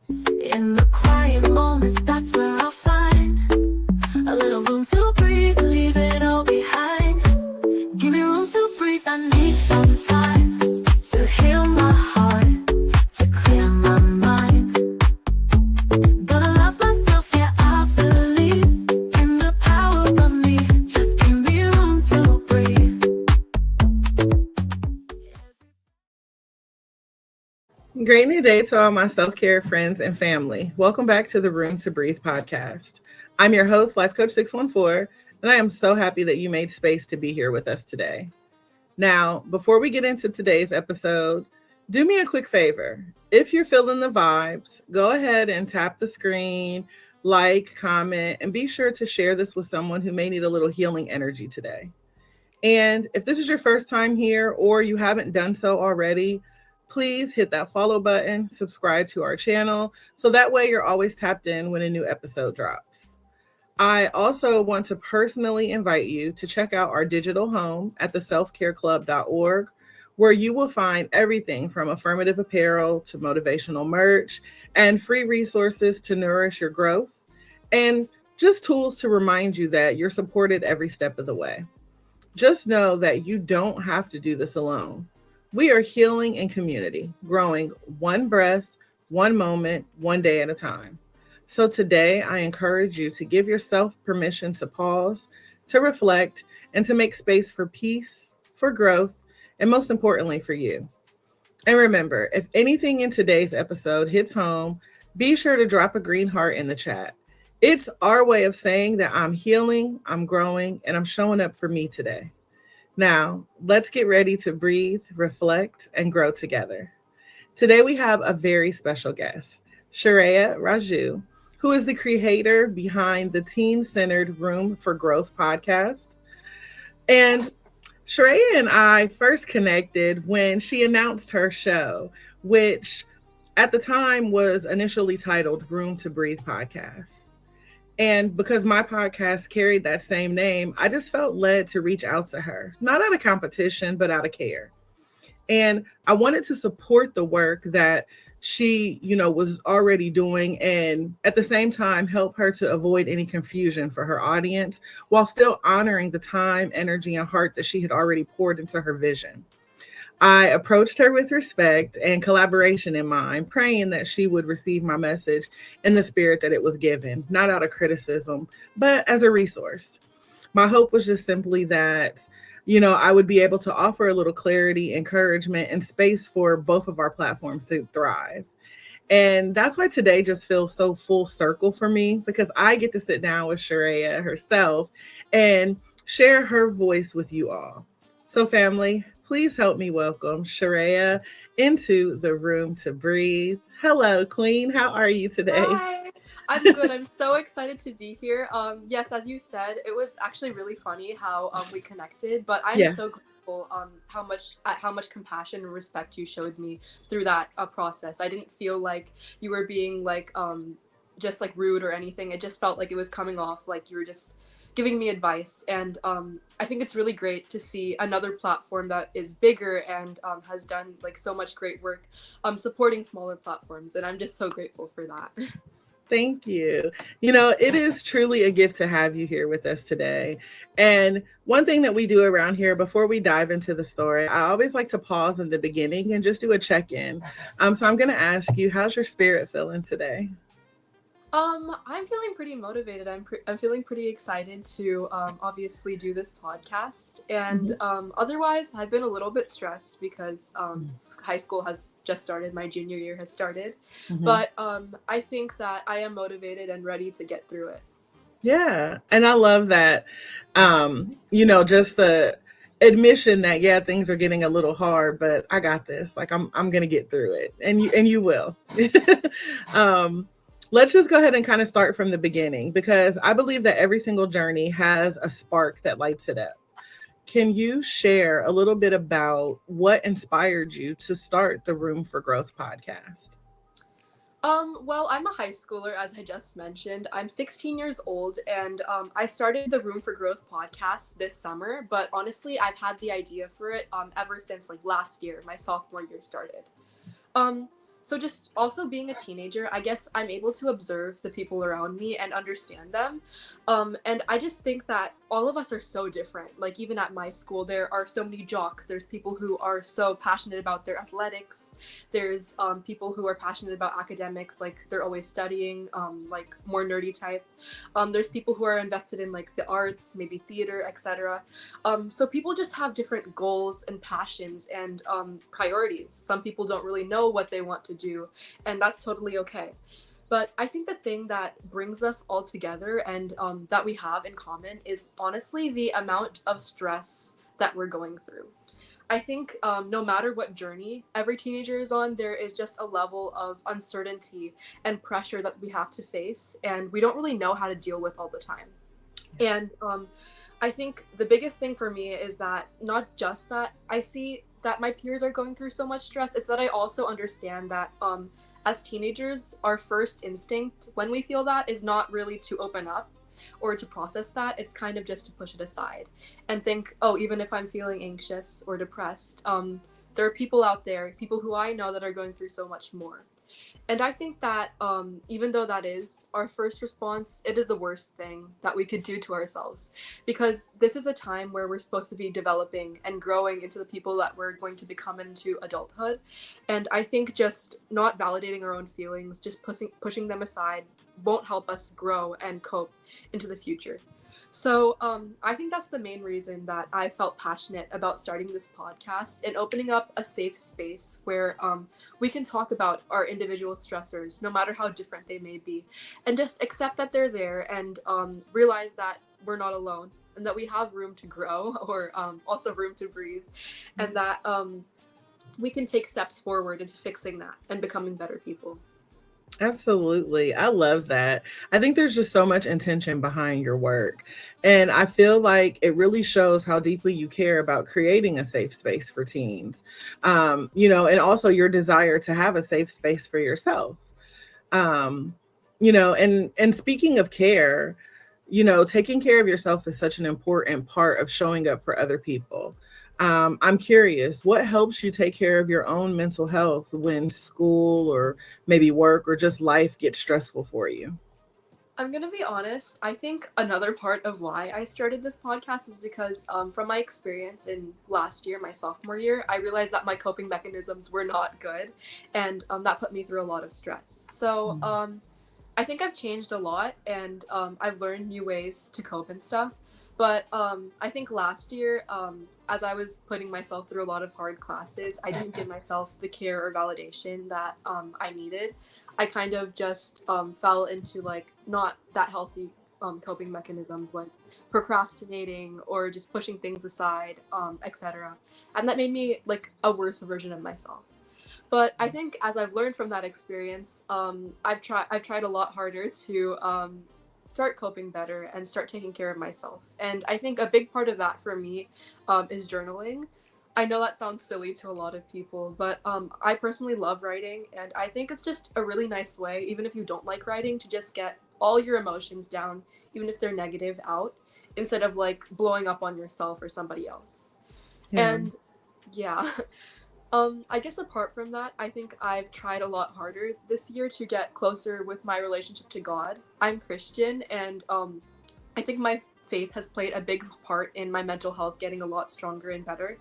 In the quiet moments, that's where I'll find a little room to breathe, leave it all behind. Give me room to breathe, I need some time to heal my heart, to clear my mind. Gonna love myself, yeah, I believe in the power of me. Just give me room to breathe. Great new day to all my self-care friends and family. Welcome back to the Room to Breathe podcast. I'm your host, Life Coach 614, and I am so happy that you made space to be here with us today. Now, before we get into today's episode, do me a quick favor. If you're feeling the vibes, go ahead and tap the screen, like, comment, and be sure to share this with someone who may need a little healing energy today. And if this is your first time here or you haven't done so already, please hit that follow button, subscribe to our channel, so that way you're always tapped in when a new episode drops. I also want to personally invite you to check out our digital home at theselfcareclub.org, where you will find everything from affirmative apparel to motivational merch and free resources to nourish your growth, and just tools to remind you that you're supported every step of the way. Just know that you don't have to do this alone. We are healing in community, growing one breath, one moment, one day at a time. So today, I encourage you to give yourself permission to pause, to reflect, and to make space for peace, for growth, and most importantly, for you. And remember, if anything in today's episode hits home, be sure to drop a green heart in the chat. It's our way of saying that I'm healing, I'm growing, and I'm showing up for me today. Now, let's get ready to breathe, reflect, and grow together. Today, we have a very special guest, Shreya Raju, who is the creator behind the teen-centered Room4Growth podcast. And Shreya and I first connected when she announced her show, which at the time was initially titled Room to Breathe Podcast. And because my podcast carried that same name, I just felt led to reach out to her, not out of competition, but out of care. And I wanted to support the work that she, was already doing, and at the same time, help her to avoid any confusion for her audience while still honoring the time, energy, and heart that she had already poured into her vision. I approached her with respect and collaboration in mind, praying that she would receive my message in the spirit that it was given, not out of criticism, but as a resource. My hope was just simply that, I would be able to offer a little clarity, encouragement, and space for both of our platforms to thrive. And that's why today just feels so full circle for me, because I get to sit down with Shreya herself and share her voice with you all. So family, please help me welcome Shreya into the Room to Breathe. Hello, Queen. How are you today? Hi, I'm good. I'm so excited to be here. Yes, as you said, it was actually really funny how we connected, but I'm Yeah. so grateful how much compassion and respect you showed me through that process. I didn't feel like you were being just like rude or anything. It just felt like it was coming off like you were just giving me advice, and I think it's really great to see another platform that is bigger and has done like so much great work supporting smaller platforms, and I'm just so grateful for that. Thank you. It is truly a gift to have you here with us today. And one thing that we do around here before we dive into the story, I always like to pause in the beginning and just do a check-in. So I'm going to ask you, how's your spirit feeling today? I'm feeling pretty motivated. I'm feeling pretty excited to obviously do this podcast, and otherwise I've been a little bit stressed because high school has just started. My junior year has started, but I think that I am motivated and ready to get through it. Yeah, and I love that. Just the admission that things are getting a little hard, but I got this. Like I'm gonna get through it, and you will. Let's just go ahead and kind of start from the beginning, because I believe that every single journey has a spark that lights it up. Can you share a little bit about what inspired you to start the Room4Growth podcast? Well, I'm a high schooler, as I just mentioned. I'm 16 years old, and I started the Room4Growth podcast this summer, but honestly, I've had the idea for it ever since like last year, my sophomore year started. So just also being a teenager, I guess I'm able to observe the people around me and understand them. And I just think that all of us are so different. Like even at my school, there are so many jocks. There's people who are so passionate about their athletics. There's people who are passionate about academics, like they're always studying, like more nerdy type. There's people who are invested in like the arts, maybe theater, etc. So people just have different goals and passions and priorities. Some people don't really know what they want to do, and that's totally okay. But I think the thing that brings us all together and that we have in common is honestly the amount of stress that we're going through. I think no matter what journey every teenager is on, there is just a level of uncertainty and pressure that we have to face, and we don't really know how to deal with all the time. And I think the biggest thing for me is that not just that I see that my peers are going through so much stress, it's that I also understand that as teenagers, our first instinct when we feel that is not really to open up or to process that. It's kind of just to push it aside and think, oh, even if I'm feeling anxious or depressed, there are people out there, people who I know that are going through so much more. And I think that even though that is our first response, it is the worst thing that we could do to ourselves, because this is a time where we're supposed to be developing and growing into the people that we're going to become into adulthood. And I think just not validating our own feelings, just pushing them aside, won't help us grow and cope into the future. So I think that's the main reason that I felt passionate about starting this podcast and opening up a safe space where we can talk about our individual stressors, no matter how different they may be, and just accept that they're there and realize that we're not alone and that we have room to grow or also room to breathe, and that we can take steps forward into fixing that and becoming better people. Absolutely. I love that. I think there's just so much intention behind your work. And I feel like it really shows how deeply you care about creating a safe space for teens, and also your desire to have a safe space for yourself. Um, and speaking of care, taking care of yourself is such an important part of showing up for other people. I'm curious, what helps you take care of your own mental health when school or maybe work or just life gets stressful for you? I'm gonna be honest. I think another part of why I started this podcast is because, from my experience in last year, my sophomore year, I realized that my coping mechanisms were not good, and that put me through a lot of stress. So, I think I've changed a lot, and I've learned new ways to cope and stuff. But I think last year, as I was putting myself through a lot of hard classes, I didn't give myself the care or validation that I needed. I kind of just fell into like not that healthy coping mechanisms, like procrastinating or just pushing things aside, etc. And that made me like a worse version of myself. But I think as I've learned from that experience, I've tried a lot harder to start coping better and start taking care of myself. And I think a big part of that for me is journaling. I know that sounds silly to a lot of people, but I personally love writing, and I think it's just a really nice way, even if you don't like writing, to just get all your emotions down, even if they're negative, out, instead of like blowing up on yourself or somebody else. Yeah. And yeah, I guess apart from that, I think I've tried a lot harder this year to get closer with my relationship to God. I'm Christian, and I think my faith has played a big part in my mental health getting a lot stronger and better.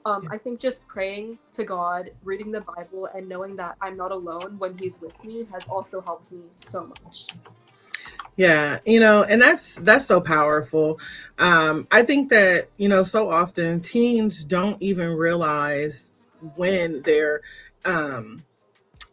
I think just praying to God, reading the Bible, and knowing that I'm not alone when He's with me has also helped me so much. Yeah, and that's so powerful. I think that, so often teens don't even realize when they're um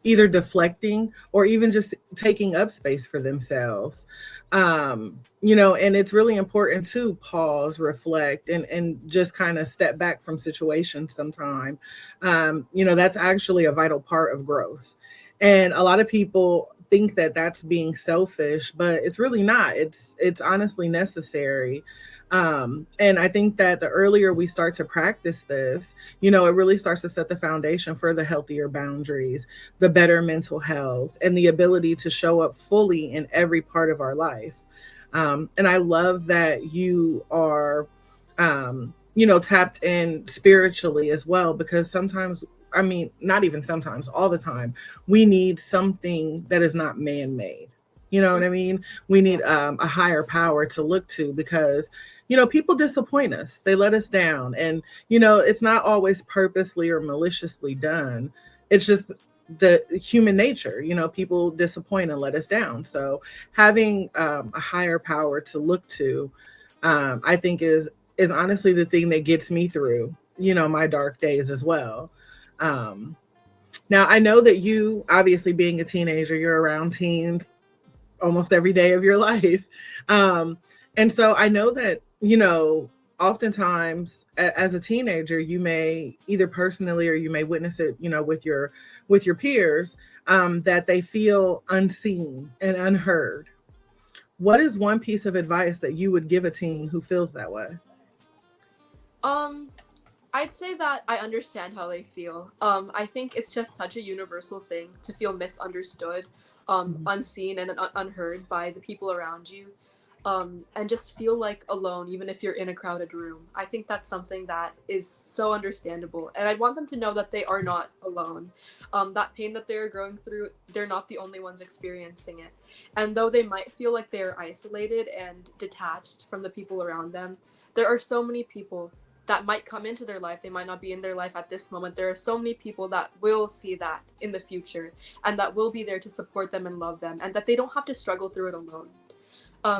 either deflecting or even just taking up space for themselves. And it's really important to pause, reflect, and just kind of step back from situations sometime. That's actually a vital part of growth. And a lot of people think that that's being selfish, but it's really not. It's honestly necessary. And I think that the earlier we start to practice this, it really starts to set the foundation for the healthier boundaries, the better mental health, and the ability to show up fully in every part of our life. And I love that you are, tapped in spiritually as well, because sometimes I mean, not even sometimes, all the time, we need something that is not man-made. You know what I mean? We Yeah. need a higher power to look to because, people disappoint us. They let us down. And, it's not always purposely or maliciously done. It's just the human nature. People disappoint and let us down. So having a higher power to look to, I think is honestly the thing that gets me through, my dark days as well. Um, Now I know that you, obviously being a teenager, you're around teens almost every day of your life. Um, and so I know that, oftentimes as a teenager, you may either personally or you may witness it, with your peers, that they feel unseen and unheard. What is one piece of advice that you would give a teen who feels that way? Um, I'd say that I understand how they feel. I think it's just such a universal thing to feel misunderstood, Mhm. unseen, and unheard by the people around you, and just feel like alone, even if you're in a crowded room. I think that's something that is so understandable, and I want them to know that they are not alone. That pain that they're going through, they're not the only ones experiencing it. And though they might feel like they're isolated and detached from the people around them, there are so many people that might come into their life. They might not be in their life at this moment. There are so many people that will see that in the future and that will be there to support them and love them, and that they don't have to struggle through it alone.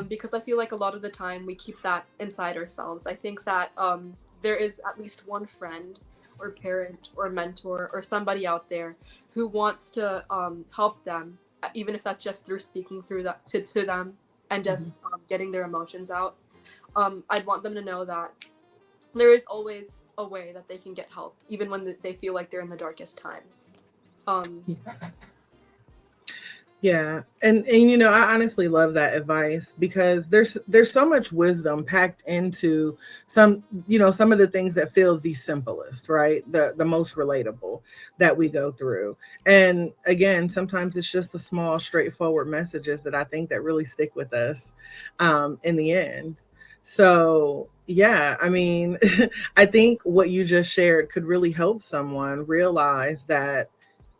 Because I feel like a lot of the time we keep that inside ourselves. I think that there is at least one friend or parent or mentor or somebody out there who wants to help them, even if that's just through speaking through that to them and Mhm. just getting their emotions out. I'd want them to know that there is always a way that they can get help, even when they feel like they're in the darkest times. Um, Yeah. And I honestly love that advice because there's so much wisdom packed into some of the things that feel the simplest, right? The most relatable that we go through. And again, sometimes it's just the small straightforward messages that I think that really stick with us in the end. So, yeah, I mean, I think what you just shared could really help someone realize that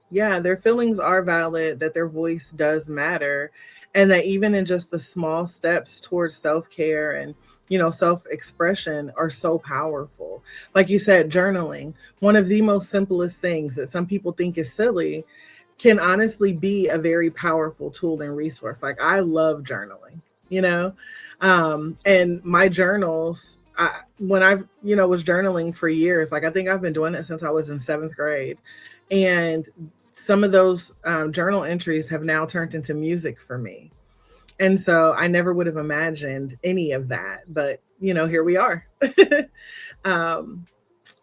yeah, their feelings are valid, that their voice does matter, and that even in just the small steps towards self-care and self-expression are so powerful. Like you said, journaling, one of the most simplest things that some people think is silly, can honestly be a very powerful tool and resource. Like I love journaling, and my journals. When I've was journaling for years, like I think I've been doing it since I was in seventh grade, and some of those journal entries have now turned into music for me. And so I never would have imagined any of that, but here we are. um,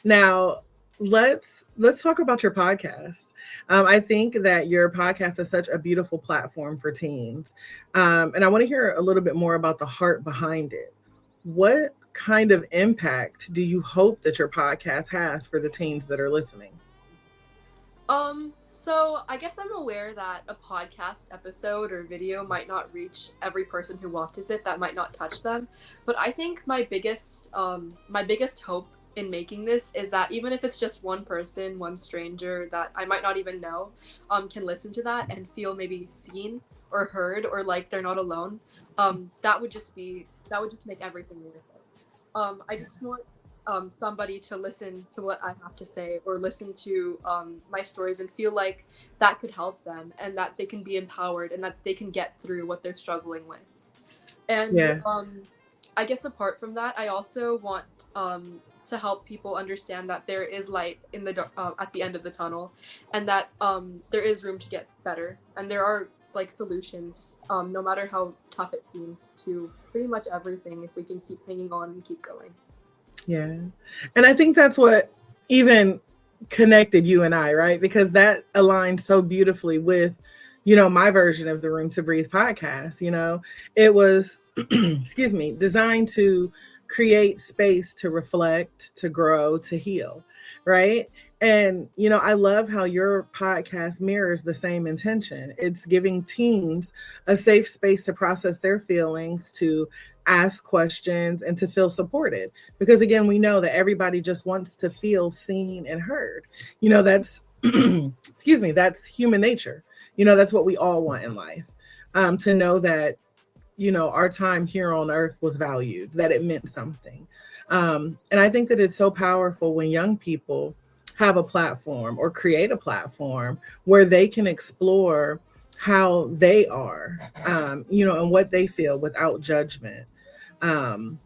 Now let's talk about your podcast. I think that your podcast is such a beautiful platform for teens, and I want to hear a little bit more about the heart behind it. What kind of impact do you hope that your podcast has for the teens that are listening? so I guess I'm aware that a podcast episode or video might not reach every person who watches it. That might not touch them. But I think my biggest hope in making this is that even if it's just one person, one stranger that I might not even know, can listen to that and feel maybe seen or heard or like they're not alone. That would just make everything worth it. I just want somebody to listen to what I have to say or listen to my stories and feel like that could help them and that they can be empowered and that they can get through what they're struggling with. And Yeah. I guess apart from that, I also want to help people understand that there is light in at the end of the tunnel, and that there is room to get better, and there are like solutions, no matter how tough it seems, to pretty much everything if we can keep hanging on and keep going. Yeah. And I think that's what even connected you and I, right? Because that aligned so beautifully with, my version of the Room to Breathe podcast. It was, excuse me, designed to create space to reflect, to grow, to heal, right? And, I love how your podcast mirrors the same intention. It's giving teens a safe space to process their feelings, to ask questions, and to feel supported. Because again, we know that everybody just wants to feel seen and heard. That's, excuse me, that's human nature. That's what we all want in life. To know that, our time here on earth was valued, that it meant something. And I think that it's so powerful when young people have a platform or create a platform where they can explore how they are, and what they feel without judgment. Um,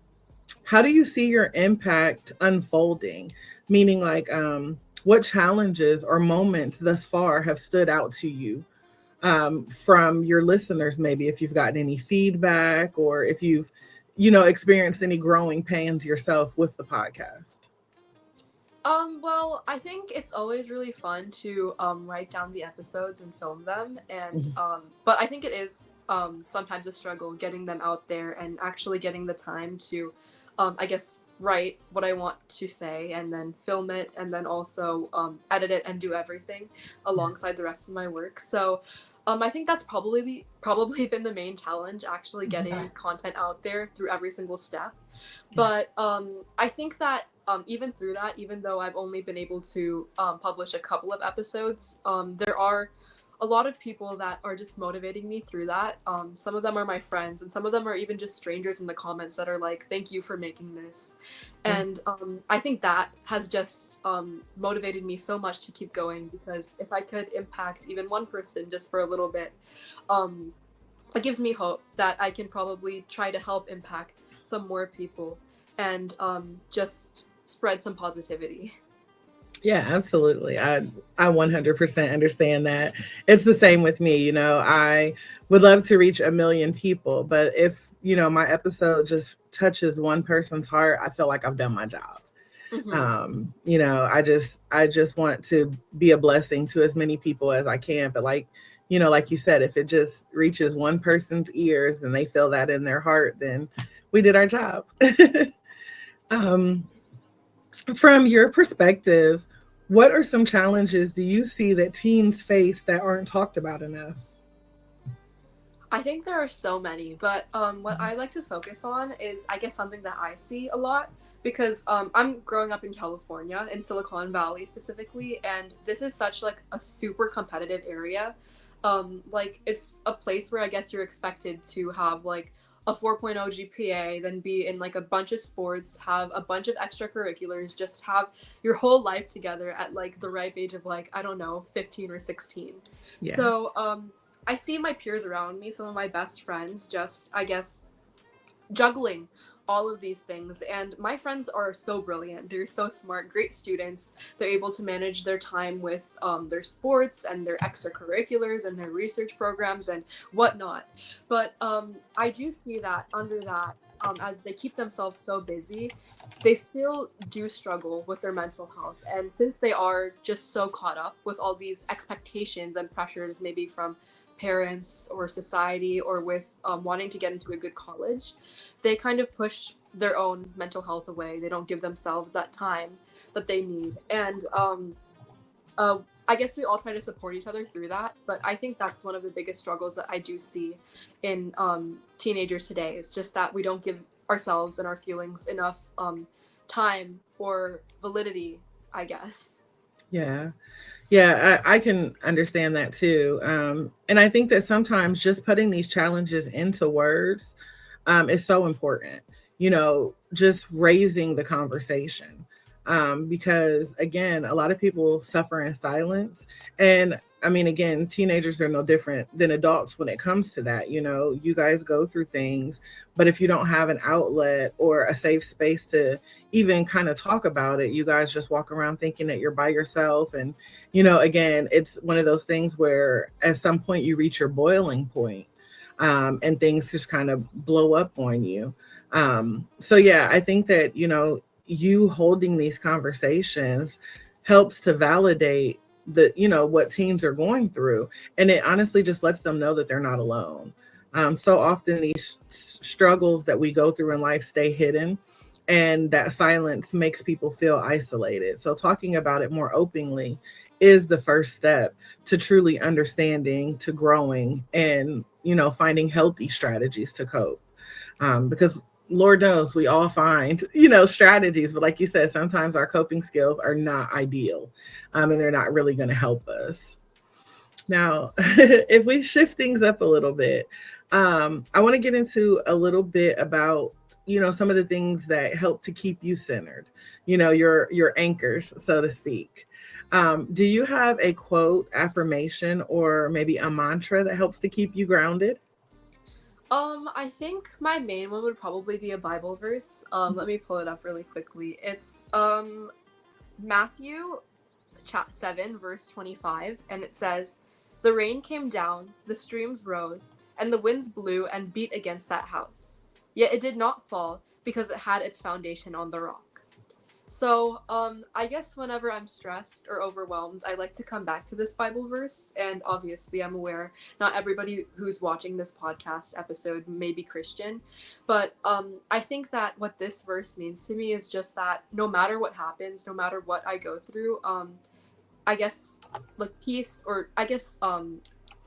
how do you see your impact unfolding? Meaning, like, what challenges or moments thus far have stood out to you, from your listeners, maybe if you've gotten any feedback or if you've, experienced any growing pains yourself with the podcast? Well, I think it's always really fun to write down the episodes and film them, and but I think it is sometimes a struggle getting them out there and actually getting the time to, I guess, write what I want to say and then film it and then also edit it and do everything alongside the rest of my work. So I think that's probably been the main challenge, actually getting content out there through every single step. But I think that even through that, even though I've only been able to publish a couple of episodes, there are a lot of people that are just motivating me through that. Some of them are my friends, and some of them are even just strangers in the comments that are like, "Thank you for making this." And I think that has just motivated me so much to keep going, because if I could impact even one person just for a little bit, it gives me hope that I can probably try to help impact some more people and just spread some positivity. Yeah, absolutely. I 100% understand that. It's the same with me. I would love to reach 1 million people, but if, my episode just touches one person's heart, I feel like I've done my job. I just want to be a blessing to as many people as I can. But like you said, if it just reaches one person's ears and they feel that in their heart, then we did our job. From your perspective, what are some challenges do you see that teens face that aren't talked about enough? I think there are so many, but what I like to focus on is, I guess, something that I see a lot, because I'm growing up in California, in Silicon Valley specifically, and this is such like a super competitive area. Like, it's a place where I guess you're expected to have like a 4.0 GPA, then be in like a bunch of sports, have a bunch of extracurriculars, just have your whole life together at like the ripe age of like, I don't know, 15 or 16. Yeah. So I see my peers around me, some of my best friends, just, I guess, juggling all of these things. And my friends are so brilliant. They're so smart, great students. They're able to manage their time with their sports and their extracurriculars and their research programs and whatnot. But I do see that under that, as they keep themselves so busy, they still do struggle with their mental health. And since they are just so caught up with all these expectations and pressures, maybe from parents or society, or with wanting to get into a good college, they kind of push their own mental health away. They don't give themselves that time that they need. And I guess we all try to support each other through that. But I think that's one of the biggest struggles that I do see in teenagers today. It's just that we don't give ourselves and our feelings enough time or validity, I guess. Yeah. Yeah, I can understand that too. And I think that sometimes just putting these challenges into words is so important, just raising the conversation. Because again, a lot of people suffer in silence. And I mean, again, teenagers are no different than adults when it comes to that. You guys go through things, but if you don't have an outlet or a safe space to even kind of talk about it, you guys just walk around thinking that you're by yourself. And, again, it's one of those things where at some point you reach your boiling point, and things just kind of blow up on you. So, yeah, I think that, you holding these conversations helps to validate what teens are going through, and it honestly just lets them know that they're not alone. So often these struggles that we go through in life stay hidden, and that silence makes people feel isolated. So talking about it more openly is the first step to truly understanding, to growing, and finding healthy strategies to cope. Because Lord knows we all find strategies, but like you said, sometimes our coping skills are not ideal, and they're not really going to help us. Now, if we shift things up a little bit, I want to get into a little bit about some of the things that help to keep you centered, your anchors, so to speak. Do you have a quote, affirmation, or maybe a mantra that helps to keep you grounded? I think my main one would probably be a Bible verse. Let me pull it up really quickly. It's Matthew 7 verse 25, and it says, "The rain came down, the streams rose, and the winds blew and beat against that house. Yet it did not fall because it had its foundation on the rock." So, I guess whenever I'm stressed or overwhelmed, I like to come back to this Bible verse. And obviously, I'm aware not everybody who's watching this podcast episode may be Christian. But I think that what this verse means to me is just that no matter what happens, no matter what I go through, I guess, like, peace, or I guess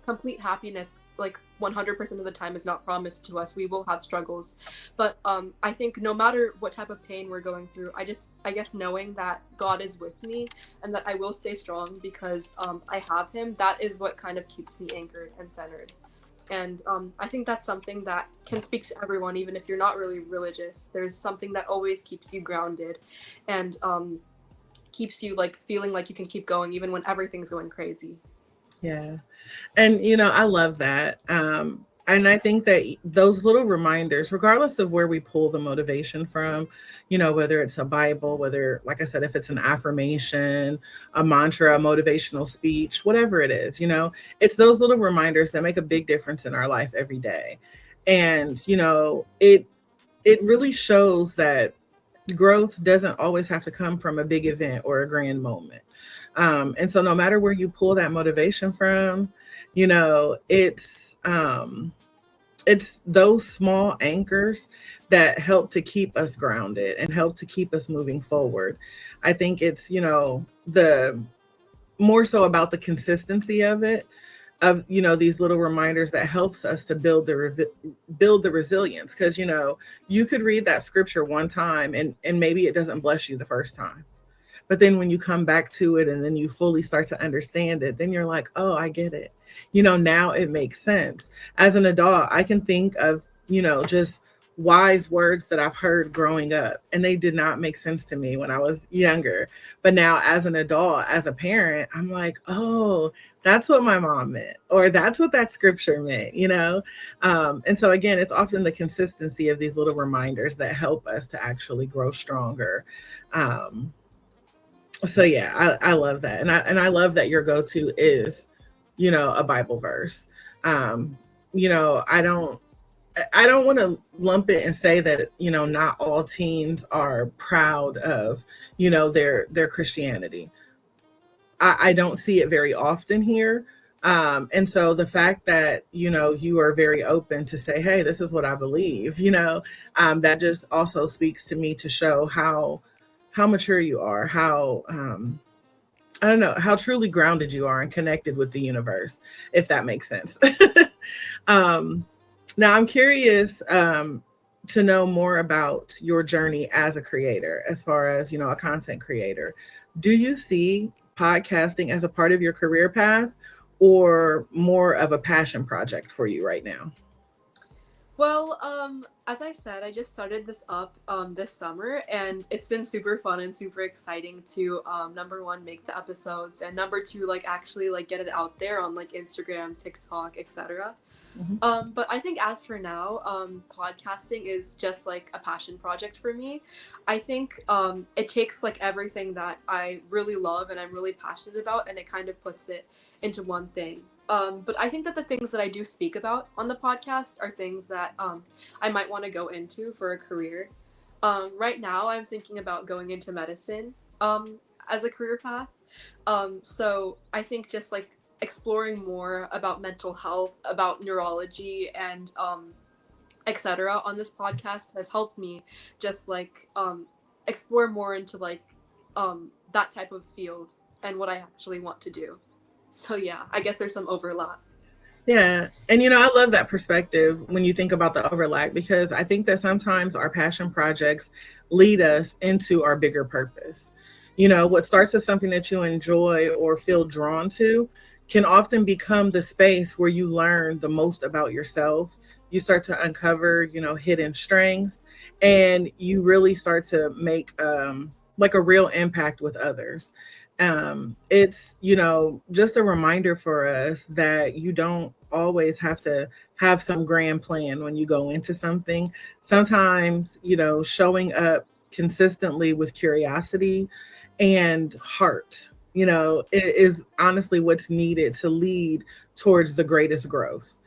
complete happiness, like, 100% of the time is not promised to us. We will have struggles, but I think no matter what type of pain we're going through, I guess knowing that God is with me and that I will stay strong because I have him, that is what kind of keeps me anchored and centered. And I think that's something that can speak to everyone, even if you're not really religious. There's something that always keeps you grounded and keeps you like feeling like you can keep going even when everything's going crazy. Yeah. And, I love that. And I think that those little reminders, regardless of where we pull the motivation from, whether it's a Bible, whether, like I said, if it's an affirmation, a mantra, a motivational speech, whatever it is, it's those little reminders that make a big difference in our life every day. And, it really shows that growth doesn't always have to come from a big event or a grand moment. And so no matter where you pull that motivation from, it's those small anchors that help to keep us grounded and help to keep us moving forward. I think it's, the more so about the consistency of it, of these little reminders that helps us to build the resilience, because you could read that scripture one time and maybe it doesn't bless you the first time, but then when you come back to it and then you fully start to understand it, then you're like, oh, I get it. Now it makes sense. As an adult, I can think of just wise words that I've heard growing up, and they did not make sense to me when I was younger. But now as an adult, as a parent, I'm like, oh, that's what my mom meant, or that's what that scripture meant, And so again, it's often the consistency of these little reminders that help us to actually grow stronger. So yeah, I love that. And I love that your go-to is, a Bible verse. I don't want to lump it and say that, not all teens are proud of, their Christianity. I don't see it very often here. And so the fact that, you are very open to say, hey, this is what I believe, that just also speaks to me to show how mature you are, how, I don't know, how truly grounded you are and connected with the universe, if that makes sense. Now I'm curious to know more about your journey as a creator, as far as, a content creator. Do you see podcasting as a part of your career path or more of a passion project for you right now? Well, as I said, I just started this up this summer, and it's been super fun and super exciting to number one, make the episodes, and number two, like, actually like get it out there on like Instagram, TikTok, etc. But I think as for now, podcasting is just like a passion project for me. I think it takes like everything that I really love and I'm really passionate about, and it kind of puts it into one thing. But I think that the things that I do speak about on the podcast are things that I might want to go into for a career. Right now, I'm thinking about going into medicine as a career path. So I think just like exploring more about mental health, about neurology, and etc. on this podcast has helped me just like explore more into like that type of field and what I actually want to do. So yeah, I guess there's some overlap. Yeah. And, I love that perspective when you think about the overlap, because I think that sometimes our passion projects lead us into our bigger purpose. What starts as something that you enjoy or feel drawn to can often become the space where you learn the most about yourself. You start to uncover, hidden strengths, and you really start to make like a real impact with others. It's just a reminder for us that you don't always have to have some grand plan when you go into something. Sometimes showing up consistently with curiosity and heart is honestly what's needed to lead towards the greatest growth.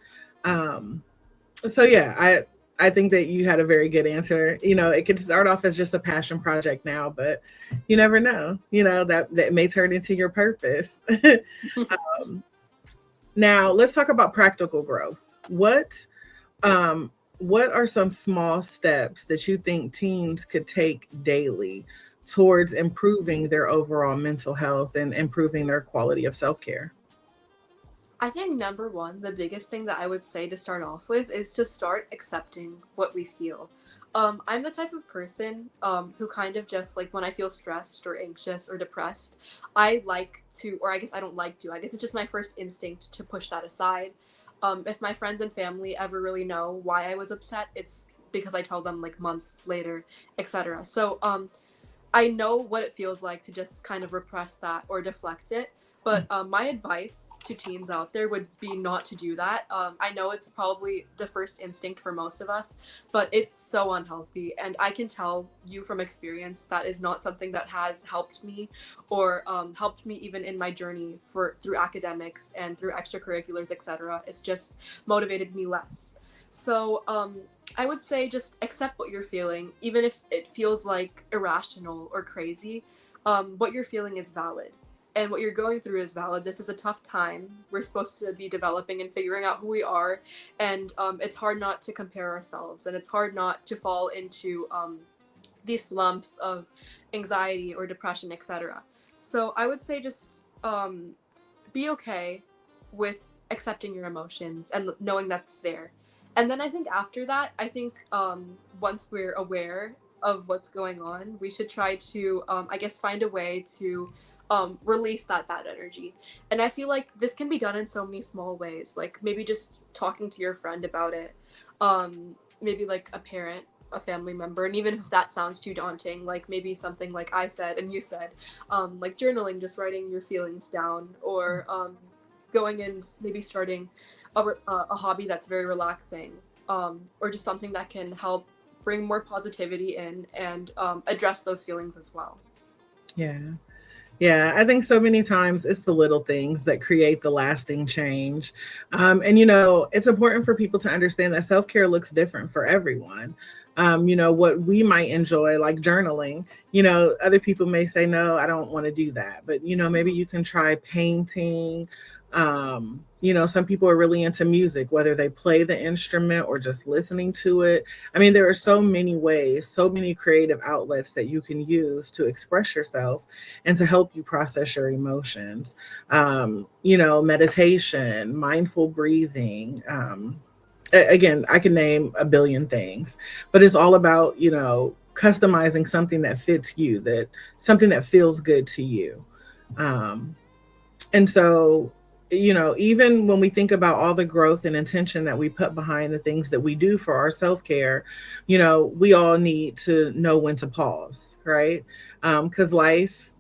So yeah, I think that you had a very good answer. It could start off as just a passion project now, but you never know. That may turn into your purpose. um, Now let's talk about practical growth. What are some small steps that you think teens could take daily towards improving their overall mental health and improving their quality of self-care? I think number one, the biggest thing that I would say to start off with is to start accepting what we feel. I'm the type of person who kind of just like when I feel stressed or anxious or depressed, I like to, or I guess I don't like to, I guess it's just my first instinct to push that aside. If my friends and family ever really know why I was upset, it's because I tell them like months later, etc. So I know what it feels like to just kind of repress that or deflect it. But my advice to teens out there would be not to do that. I know it's probably the first instinct for most of us, but it's so unhealthy. And I can tell you from experience that is not something that has helped me or helped me even in my journey through academics and through extracurriculars, etc. It's just motivated me less. So I would say just accept what you're feeling, even if it feels like irrational or crazy. What you're feeling is valid. And what you're going through is valid. This is a tough time. We're supposed to be developing and figuring out who we are. And it's hard not to compare ourselves. And it's hard not to fall into these slumps of anxiety or depression, etc. So I would say just be okay with accepting your emotions and knowing that's there. And then I think after that, I think once we're aware of what's going on, we should try to, I guess, find a way to release that bad energy. And I feel like this can be done in so many small ways, like maybe just talking to your friend about it, maybe like a parent, a family member, and even if that sounds too daunting, like maybe something like I said and you said, like journaling, just writing your feelings down, or going and maybe starting a hobby that's very relaxing, or just something that can help bring more positivity in and address those feelings as well. Yeah. Yeah, I think so many times it's the little things that create the lasting change. And, it's important for people to understand that self care looks different for everyone. What we might enjoy, like journaling, other people may say, no, I don't want to do that. But, maybe you can try painting. Some people are really into music, whether they play the instrument or just listening to it. I mean, there are so many ways, so many creative outlets that you can use to express yourself and to help you process your emotions. Meditation, mindful breathing. Again, I can name a billion things, but it's all about, customizing something that fits you, that something that feels good to you. Um, and so, even when we think about all the growth and intention that we put behind the things that we do for our self-care, we all need to know when to pause, right? Because life,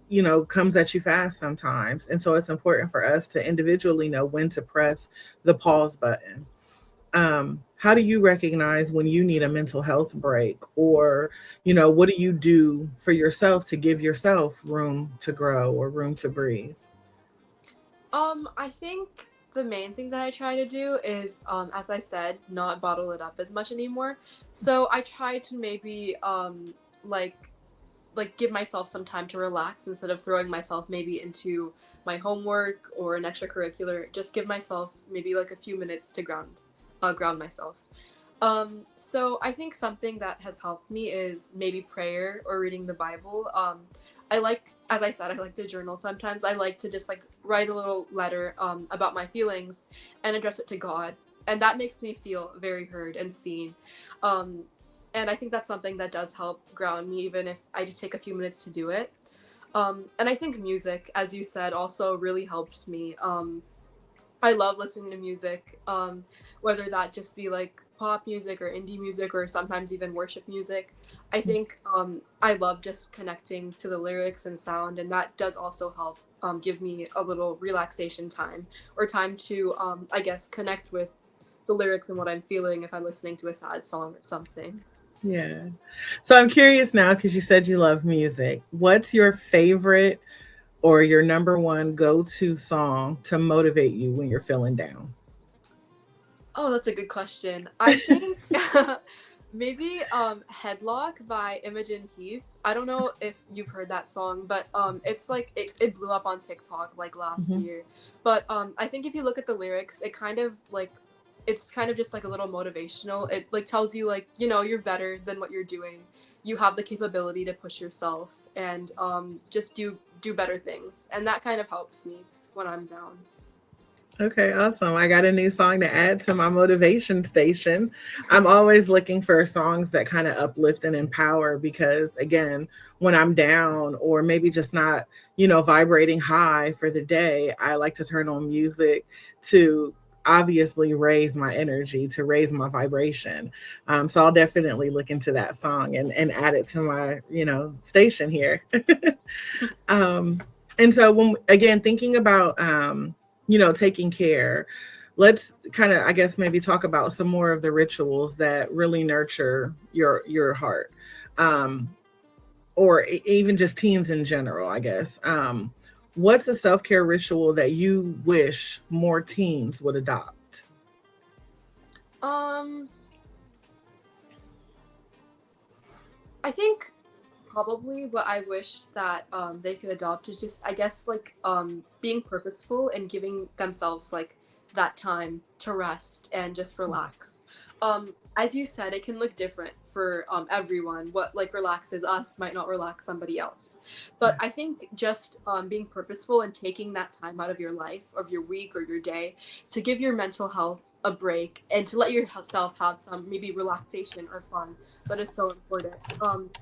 comes at you fast sometimes. And so it's important for us to individually know when to press the pause button. How do you recognize when you need a mental health break? Or, what do you do for yourself to give yourself room to grow or room to breathe? I think the main thing that I try to do is, as I said, not bottle it up as much anymore. So I try to maybe, like, give myself some time to relax instead of throwing myself maybe into my homework or an extracurricular. Just give myself maybe like a few minutes to ground myself. So I think something that has helped me is maybe prayer or reading the Bible. I like, as I said, I like to journal sometimes. I like to just like write a little letter about my feelings and address it to God. And that makes me feel very heard and seen. Um, and I think that's something that does help ground me, even if I just take a few minutes to do it. And I think music, as you said, also really helps me. I love listening to music, whether that just be like pop music or indie music or sometimes even worship music. I think I love just connecting to the lyrics and sound, and that does also help give me a little relaxation time or time to, I guess, connect with the lyrics and what I'm feeling if I'm listening to a sad song or something. Yeah. So I'm curious now because you said you love music. What's your favorite or your number one go-to song to motivate you when you're feeling down? Oh, that's a good question. I think maybe Headlock by Imogen Heap. I don't know if you've heard that song, but it's like it blew up on TikTok like last Mhm. year. But I think if you look at the lyrics, it kind of like it's kind of just like a little motivational. It like tells you like, you know, you're better than what you're doing. You have the capability to push yourself and just do better things. And that kind of helps me when I'm down. Okay, awesome. I got a new song to add to my motivation station. I'm always looking for songs that kind of uplift and empower because, again, when I'm down or maybe just not, vibrating high for the day, I like to turn on music to obviously raise my energy, to raise my vibration. So I'll definitely look into that song and add it to my, station here. um, and so when again thinking about taking care, let's kind of I guess maybe talk about some more of the rituals that really nurture your heart, um, or even just teens in general. I guess what's a self-care ritual that you wish more teens would adopt? Um I think probably what I wish that they could adopt is just I guess like being purposeful and giving themselves like that time to rest and just relax. As you said, it can look different for everyone. What like relaxes us might not relax somebody else. But I think just being purposeful and taking that time out of your life, of your week or your day, to give your mental health a break and to let yourself have some maybe relaxation or fun that is so important.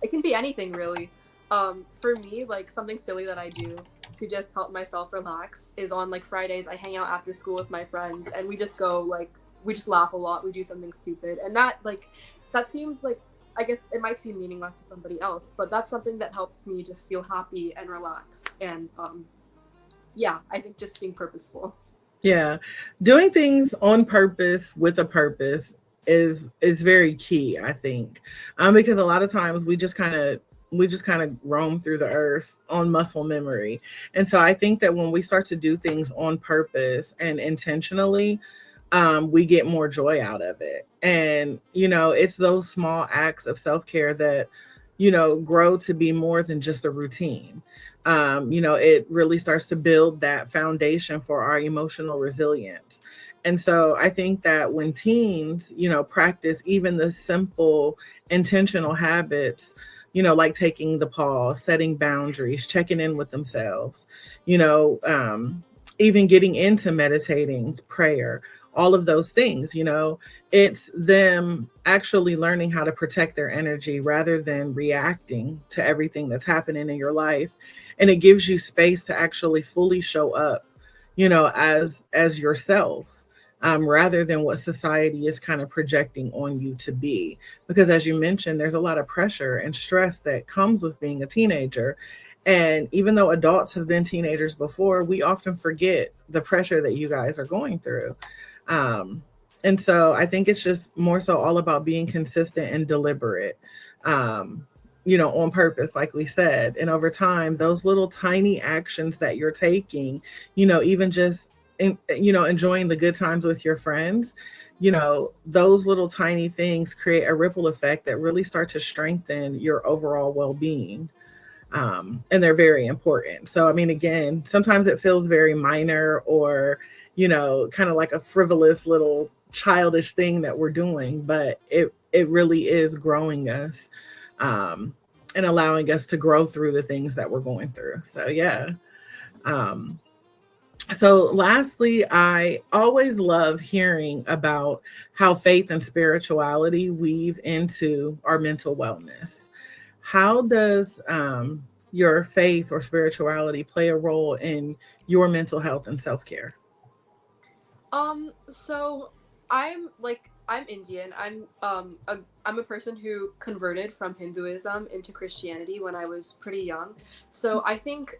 It can be anything really. For me, like something silly that I do to just help myself relax is on like Fridays I hang out after school with my friends and we just go like we just laugh a lot, we do something stupid. And that like that seems like I guess it might seem meaningless to somebody else, but that's something that helps me just feel happy and relax. And yeah, I think just being purposeful. Yeah. Doing things on purpose with a purpose is very key, I think. Because a lot of times we just kind of roam through the earth on muscle memory. And so I think that when we start to do things on purpose and intentionally, we get more joy out of it. And, it's those small acts of self care that, grow to be more than just a routine. It really starts to build that foundation for our emotional resilience. And so I think that when teens, practice even the simple intentional habits, like taking the pause, setting boundaries, checking in with themselves, you know, um, even getting into meditating, prayer, all of those things, it's them actually learning how to protect their energy rather than reacting to everything that's happening in your life. And it gives you space to actually fully show up, as yourself, rather than what society is kind of projecting on you to be. Because as you mentioned, there's a lot of pressure and stress that comes with being a teenager. And even though adults have been teenagers before, we often forget the pressure that you guys are going through. Um, and so I think it's just more so all about being consistent and deliberate, um, on purpose, like we said. And over time, those little tiny actions that you're taking, even just, enjoying the good times with your friends, those little tiny things create a ripple effect that really start to strengthen your overall well being. And they're very important. So, I mean, again, sometimes it feels very minor or, kind of like a frivolous little childish thing that we're doing, but it really is growing us, and allowing us to grow through the things that we're going through. So yeah. Um, so lastly, I always love hearing about how faith and spirituality weave into our mental wellness. How does your faith or spirituality play a role in your mental health and self-care? So I'm Indian. I'm a person who converted from Hinduism into Christianity when I was pretty young. So I think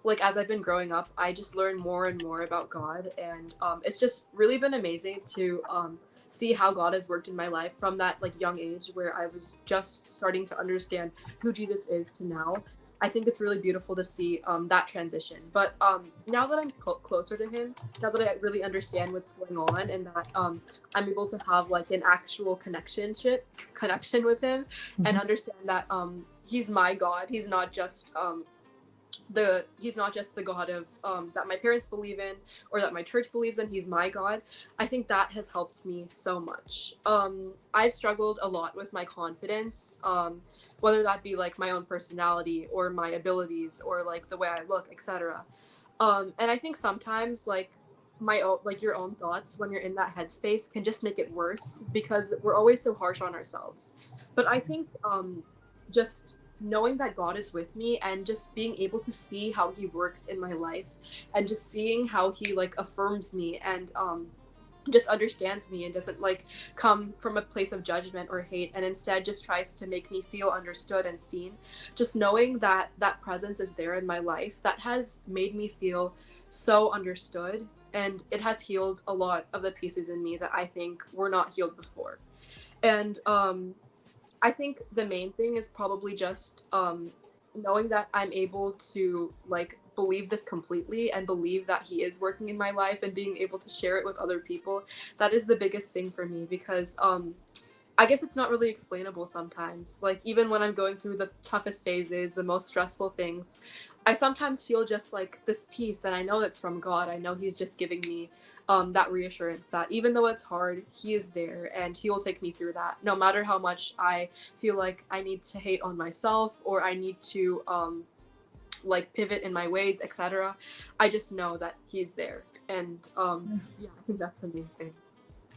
like as I've been growing up, I just learned more and more about God, and it's just really been amazing to see how God has worked in my life from that like young age where I was just starting to understand who Jesus is to now. I think it's really beautiful to see that transition. But now that I'm closer to him, now that I really understand what's going on, and that I'm able to have like an actual connection with him, and Mhm. understand that he's my God. He's not just the God of that my parents believe in or that my church believes in. He's my God. I think that has helped me so much. I've struggled a lot with my confidence, whether that be like my own personality or my abilities or like the way I look, etc. And I think sometimes like my own like your own thoughts when you're in that headspace can just make it worse because we're always so harsh on ourselves. But I think just knowing that God is with me and just being able to see how he works in my life and just seeing how he like affirms me and just understands me and doesn't like come from a place of judgment or hate, and instead just tries to make me feel understood and seen. Just knowing that that presence is there in my life, that has made me feel so understood, and it has healed a lot of the pieces in me that I think were not healed before. And I think the main thing is probably just knowing that I'm able to like believe this completely and believe that he is working in my life and being able to share it with other people. That is the biggest thing for me because I guess it's not really explainable sometimes. Like, even when I'm going through the toughest phases, the most stressful things, I sometimes feel just like this peace, and I know it's from God. I know He's just giving me that reassurance that even though it's hard, He is there and He will take me through that. No matter how much I feel like I need to hate on myself or I need to like pivot in my ways, etc. I just know that He's there. And yeah, I think that's the main thing.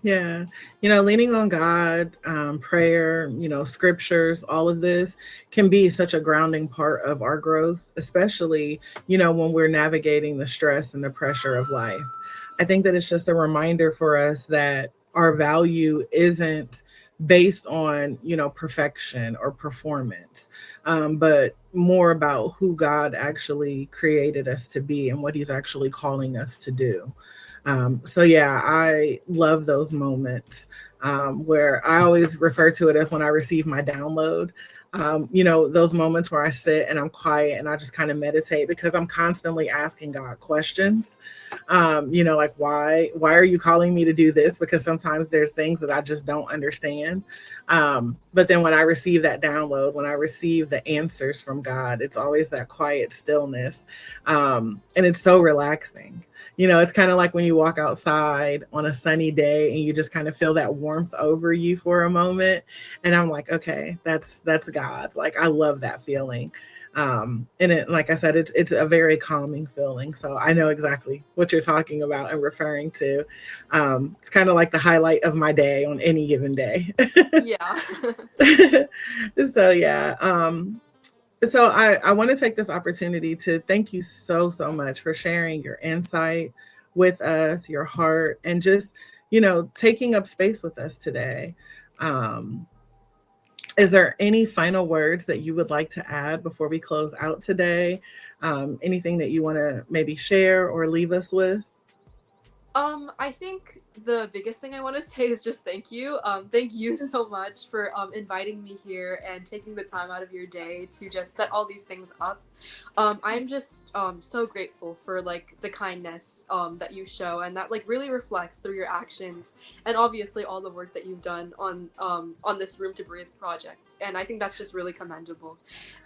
Yeah. Leaning on God, prayer, scriptures, all of this can be such a grounding part of our growth, especially, when we're navigating the stress and the pressure of life. I think that it's just a reminder for us that our value isn't based on, perfection or performance, but more about who God actually created us to be and what He's actually calling us to do. So yeah, I love those moments where I always refer to it as when I receive my download. Those moments where I sit and I'm quiet and I just kind of meditate because I'm constantly asking God questions. Like why are you calling me to do this? Because sometimes there's things that I just don't understand. But then when I receive that download, when I receive the answers from God, it's always that quiet stillness. And it's so relaxing. It's kind of like when you walk outside on a sunny day and you just kind of feel that warmth over you for a moment. And I'm like, okay, that's God. Like, I love that feeling. And it, like I said, it's a very calming feeling. So I know exactly what you're talking about and referring to. It's kind of like the highlight of my day on any given day. Yeah. So yeah. So I want to take this opportunity to thank you so much for sharing your insight with us, your heart, and just, taking up space with us today. Um, is there any final words that you would like to add before we close out today? Anything that you want to maybe share or leave us with? I think the biggest thing I want to say is just thank you. Thank you so much for inviting me here and taking the time out of your day to just set all these things up. I'm just so grateful for like the kindness that you show and that like really reflects through your actions and obviously all the work that you've done on this Room to Breathe project. And I think that's just really commendable.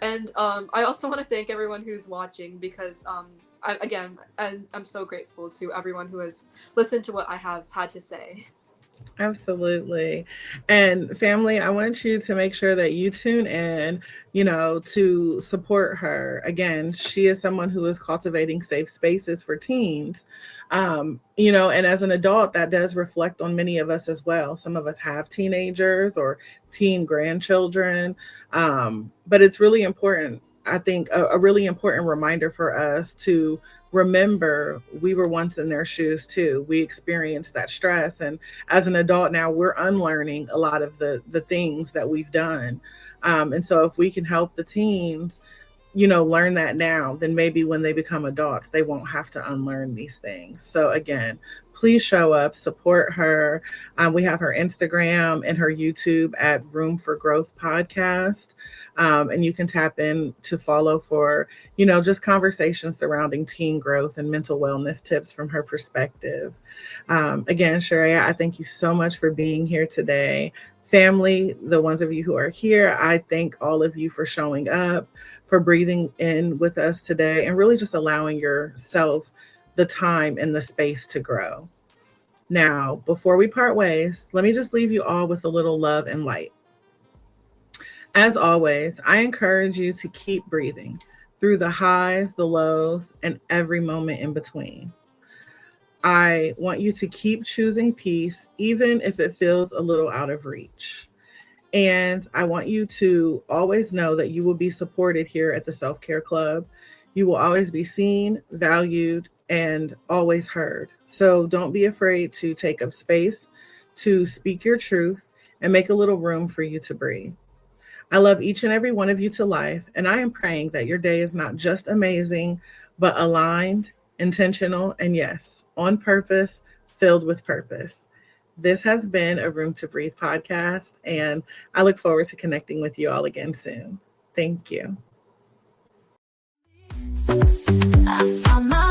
And I also want to thank everyone who's watching because I'm so grateful to everyone who has listened to what I have had to say. Absolutely. And family, I want you to make sure that you tune in, to support her. Again, she is someone who is cultivating safe spaces for teens. And as an adult, that does reflect on many of us as well. Some of us have teenagers or teen grandchildren. But it's really important. I think a really important reminder for us to remember we were once in their shoes too. We experienced that stress, and as an adult now, we're unlearning a lot of the things that we've done. And so if we can help the teens, learn that now, then maybe when they become adults, they won't have to unlearn these things. So again, please show up, support her. We have her Instagram and her YouTube at Room4Growth podcast. And you can tap in to follow for, just conversations surrounding teen growth and mental wellness tips from her perspective. Again, Shreya, I thank you so much for being here today. Family, the ones of you who are here, I thank all of you for showing up, for breathing in with us today, and really just allowing yourself the time and the space to grow. Now, before we part ways, let me just leave you all with a little love and light. As always, I encourage you to keep breathing through the highs, the lows, and every moment in between. I want you to keep choosing peace, even if it feels a little out of reach. And I want you to always know that you will be supported here at the Self Care Club. You will always be seen, valued, and always heard. So don't be afraid to take up space, to speak your truth, and make a little room for you to breathe. I love each and every one of you to life, and I am praying that your day is not just amazing, but aligned, intentional, and yes, on purpose, filled with purpose. This has been a Room to Breathe podcast, and I look forward to connecting with you all again soon. Thank you. I found my